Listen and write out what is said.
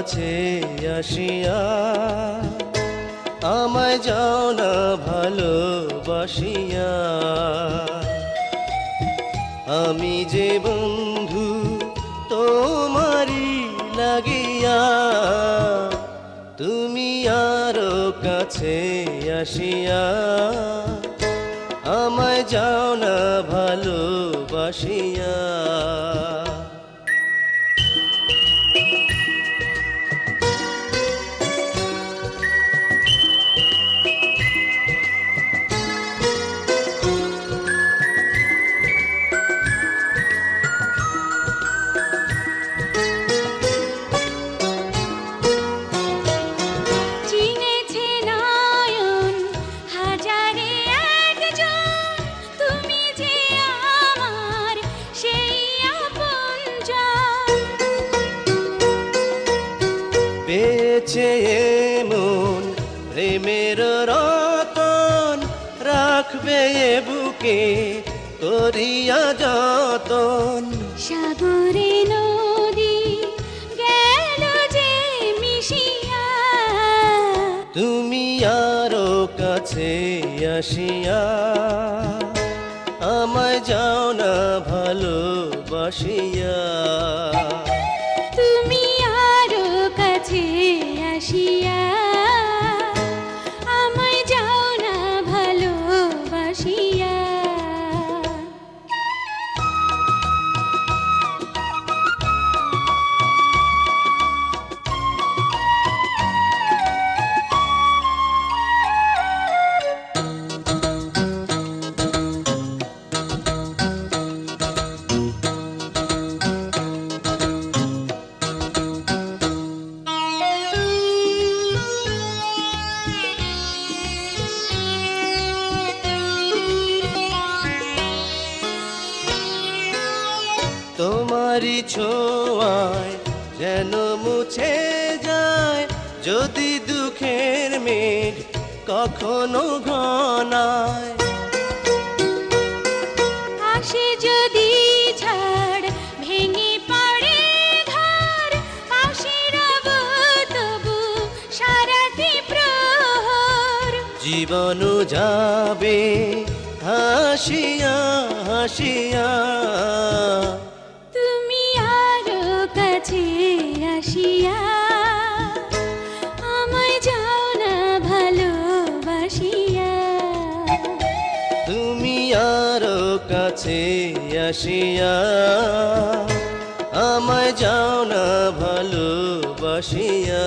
কাছে আসিয়া আমায় যাও না ভালোবাসিয়া। আমি যে বন্ধু তোমারই লাগিয়া, তুমি আরো কাছে আসিয়া আমায় যাও না ভালোবাসিয়া। পেয়েছে এমন প্রেমের রতন, রাখবে এ বুকে করিয়া যতন। সাগরে নদী গেল যে মিশিয়া, তুমি আরো কাছে আসিয়া আমায় যাও না ভালোবাসিয়া। তুমি আরো কাছে আসিয়া আমায় যাও না ভালোবাসিয়া। তোমারই ছোঁয়ায় যেন মুছে যায় যদি দুঃখের মেঘ কখনো ঘনায়। আসে যদি ঝড় ভেঙে পড়ে ঘর, পাশে রব তবু সারাটি প্রহর। জীবন যাবে হাসিয়া হাসিয়া, তুমি আরো কাছে আসিয়া আমায় যাও না ভালোবাসিয়া। তুমি আরো কাছে আসিয়া আমায় যাও না ভালোবাসিয়া।